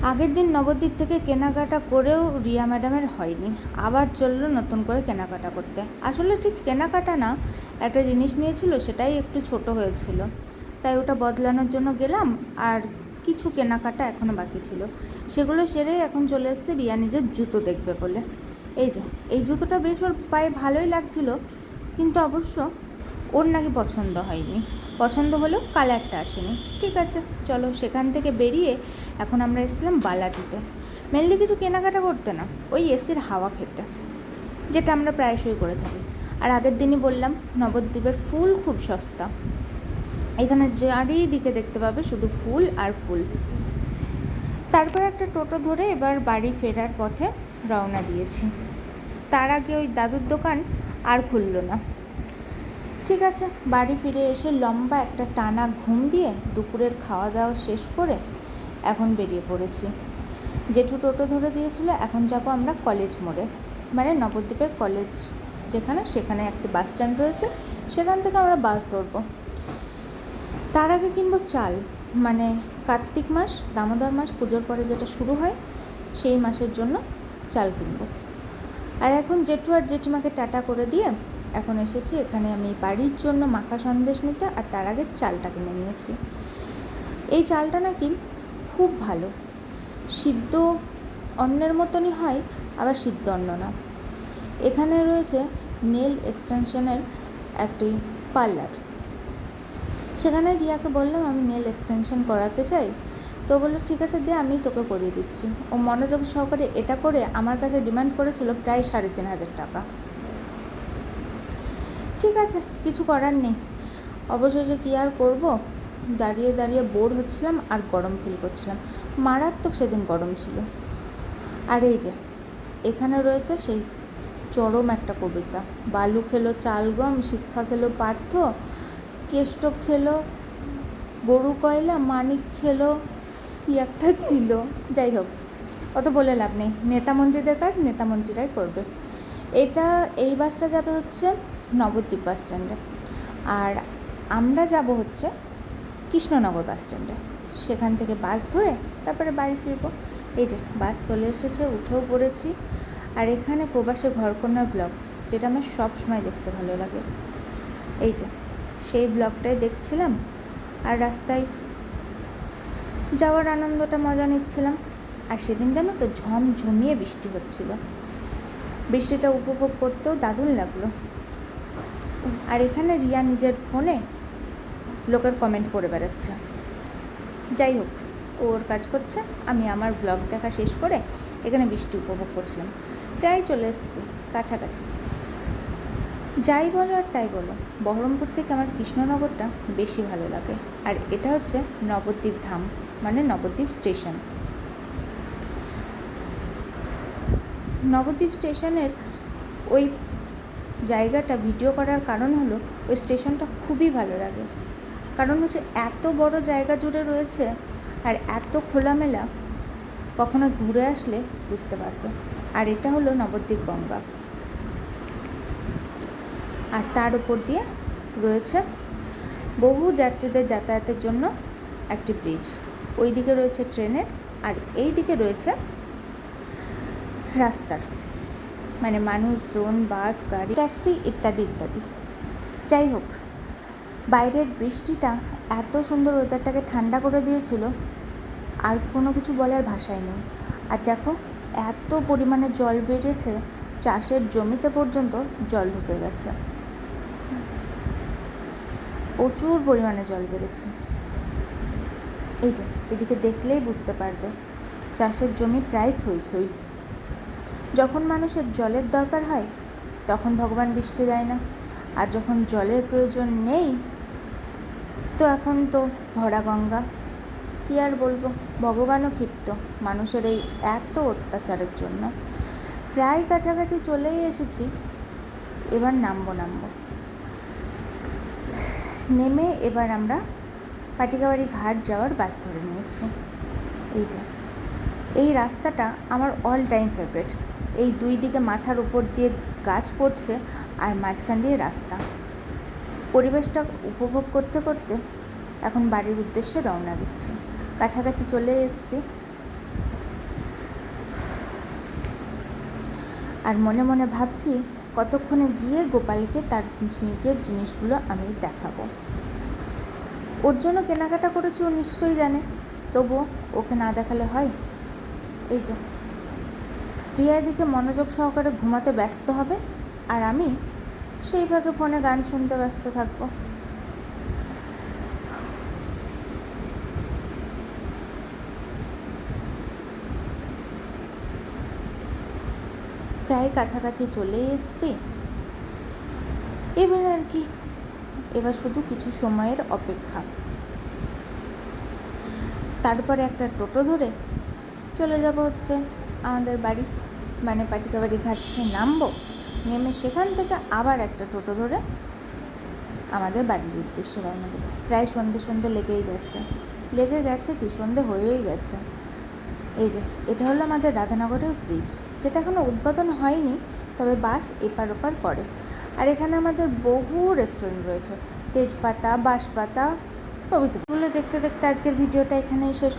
আগের দিন নবদ্বীপ থেকে কেনাকাটা করেও রিয়া ম্যাডামের হয়নি, আবার চললো নতুন করে কেনাকাটা করতে। আসলে ঠিক কেনাকাটা না, একটা জিনিস নিয়েছিল সেটাই একটু ছোট হয়েছিল, তাই ওটা বদলানোর জন্য গেলাম। আর কিছু কেনাকাটা এখনও বাকি ছিল, সেগুলো সেরেই এখন চলে এসেছে রিয়া নিজের জুতো দেখবে বলে। এই জুতোটা বেশ ওর পায়ে ভালোই লাগছিল, কিন্তু অবশ্য ওর নাকি পছন্দ হয়নি। পছন্দ হলেও কালারটা আসেনি। ঠিক আছে, চলো সেখান থেকে বেরিয়ে এখন আমরা এসেছিলাম বালাজিতে। মেনলি কিছু কেনাকাটা করতে না, ওই এসির হাওয়া খেতে, যেটা আমরা প্রায়শই করে থাকি। আর আগের দিনই বললাম নবদ্বীপের ফুল খুব সস্তা, এখানে চারিদিকে দেখতে পাবে শুধু ফুল আর ফুল। তারপর একটা টোটো ধরে এবার বাড়ি ফেরার পথে রওনা দিয়েছি। তার আগে ওই দাদুর দোকান আর খুলল না। ঠিক আছে, বাড়ি ফিরে এসে লম্বা একটা টানা ঘুম দিয়ে দুপুরের খাওয়া দাওয়া শেষ করে এখন বেরিয়ে পড়েছি। জেঠু টোটো ধরে দিয়েছিল, এখন যাব আমরা কলেজ মোড়ে, মানে নবদ্বীপের কলেজ যেখানে, সেখানে একটি বাস স্ট্যান্ড রয়েছে, সেখান থেকে আমরা বাস ধরবো। তার আগে কিনবো চাল, মানে কার্তিক মাস, দামোদর মাস, পুজোর পরে যেটা শুরু হয় সেই মাসের জন্য চাল কিনবো। আর এখন জেঠু আর জেঠিমাকে টাটা করে দিয়ে এখন এসেছি এখানে আমি বাড়ির জন্য মাখা সন্দেশ নিতে, আর তার আগে চালটা কিনে নিয়েছি। এই চালটা নাকি খুব ভালো, সিদ্ধ অন্নের মতনই হয়, আবার সিদ্ধ অন্ন না। এখানে রয়েছে নেল এক্সটেনশনের একটি পার্লার, সেখানে রিয়াকে বললাম আমি নেল এক্সটেনশন করাতে চাই, তো বললো ঠিক আছে দে, আমি তোকে করিয়ে দিচ্ছি। ও মনোযোগ সহকারে এটা করে আমার কাছে ডিমান্ড করেছিল প্রায় 3,500 টাকা। ঠিক আছে, কিছু করার নেই। অবশেষে কী আর করব, দাঁড়িয়ে দাঁড়িয়ে বোর হচ্ছিলাম আর গরম ফিল করছিলাম, মারাত্মক সেদিন গরম ছিল। আর এই যে এখানে রয়েছে সেই চরম একটা কবিতা, বালু খেলো চালগম, শিক্ষা খেলো পার্থ, কেষ্ট খেলো গরু কয়লা, মানিক খেলো কি একটা ছিল। যাই হোক, অত বলে লাভ নেই, নেতা মন্ত্রীদের কাজ নেতা মন্ত্রীরাই করবে। এই বাসটা যাবে হচ্ছে নবদ্বীপ বাস স্ট্যান্ডে, আর আমরা যাব হচ্ছে কৃষ্ণনগর বাস স্ট্যান্ডে। সেখান থেকে বাস ধরে তারপরে বাড়ি ফিরবো। এই যে বাস চলে এসেছে, উঠেও পড়েছি। আর এখানে প্রবাসে ঘরকন্যার ব্লগ, যেটা আমার সব সময় দেখতে ভালো লাগে, এই যে সেই ব্লগটাই দেখছিলাম আর রাস্তায় যাওয়ার আনন্দটা মজা নিচ্ছিলাম। আর সেদিন জানো তো ঝমঝমিয়ে বৃষ্টি হচ্ছিল, বৃষ্টিটা উপভোগ করতেও দারুণ লাগলো। আর এখানে রিয়া নিজের ফোনে লোকের কমেন্ট করে বেড়াচ্ছে। যাই হোক, ওর কাজ করছে, আমি আমার ব্লগ দেখা শেষ করে এখানে বৃষ্টি উপভোগ করছিলাম। প্রায় চলে এসেছি কাছাকাছি। যাই বলো আর তাই বলো, বহরমপুর থেকে আমার কৃষ্ণনগরটা বেশি ভালো লাগে। আর এটা হচ্ছে নবদ্বীপ ধাম, মানে নবদ্বীপ স্টেশন। নবদ্বীপ স্টেশনের ওই জায়গাটা ভিডিও করার কারণ হলো ওই স্টেশনটা খুবই ভালো লাগে, কারণ হচ্ছে এত বড় জায়গা জুড়ে রয়েছে আর এত খোলামেলা, কখনো ঘুরে আসলে বুঝতে পারবে। আর এটা হলো নবদ্বীপ গঙ্গা, আর তার উপর দিয়ে রয়েছে বহু যাত্রীদের যাতায়াতের জন্য একটি ব্রিজ। ওই দিকে রয়েছে ট্রেনের, আর এই দিকে রয়েছে রাস্তার, মানে মানুষজন, বাস, গাড়ি, ট্যাক্সি ইত্যাদি ইত্যাদি। যাই হোক, বাইরের বৃষ্টিটা এত সুন্দর ওয়েদারটাকে ঠান্ডা করে দিয়েছিল, আর কোনো কিছু বলার ভাষাই নেই। আর দেখো এত পরিমাণে জল বেড়েছে, চাষের জমিতে পর্যন্ত জল ঢুকে গেছে, প্রচুর পরিমাণে জল বেড়েছে। এই যে এদিকে দেখলেই বুঝতে পারবে, চাষের জমি প্রায় থই থই। যখন মানুষের জলের দরকার হয় তখন ভগবান বৃষ্টি দেয় না, আর যখন জলের প্রয়োজন নেই তো এখন তো ভরা গঙ্গা। কী আর বলবো, ভগবানও ক্ষিপ্ত মানুষের এই এত অত্যাচারের জন্য। প্রায় কাছাকাছি চলেই এসেছি, এবার নামবো। নেমে এবার আমরা পাটিকাবাড়ি ঘাট যাওয়ার বাস ধরে নিয়েছি। এই যে এই রাস্তাটা আমার অল টাইম ফেভারিট। এই দুই দিকে মাথার উপর দিয়ে গাছ পড়ছে আর মাঝখান দিয়ে রাস্তা, পরিবেশটা উপভোগ করতে করতে এখন বাড়ির উদ্দেশ্যে রওনা দিচ্ছি। কাছাকাছি চলে এসেছি। আর মনে মনে ভাবছি কতক্ষণে গিয়ে গোপালকে তার নিজের জিনিসগুলো আমি দেখাবো। ওর জন্য কেনাকাটা করেছি, ও নিশ্চয়ই জানে, তবুও ওকে না দেখালে হয়? এই যে রিয়া এদিকে মনোযোগ সহকারে ঘুমাতে ব্যস্ত হবে, আর আমি সেইভাবে ফোনে গান শুনতে ব্যস্ত থাকবো। প্রায় কাছাকাছি চলে এসছি, এবার আর কি, এবার শুধু কিছু সময়ের অপেক্ষা। তারপরে একটা টোটো ধরে চলে যাব হচ্ছে আমাদের বাড়ি, মানে পাটিকাবাড়ি ঘাটে নামবো, নেমে সেখান থেকে আবার একটা টোটো ধরে আমাদের বাড়ির উদ্দেশ্যে রওনা দেবো। প্রায় সন্ধে লেগে গেছে কি সন্ধে হয়েই গেছে। এই যে এটা হলো আমাদের রাধানগরের ব্রিজ, যেটা এখনও উদ্বোধন হয়নি, তবে বাস এপার ওপার করে। আর এখানে আমাদের বহু রেস্টুরেন্ট রয়েছে, তেজপাতা, বাঁশপাতা প্রভৃতি। এগুলো দেখতে দেখতে আজকের ভিডিওটা এখানেই শেষ।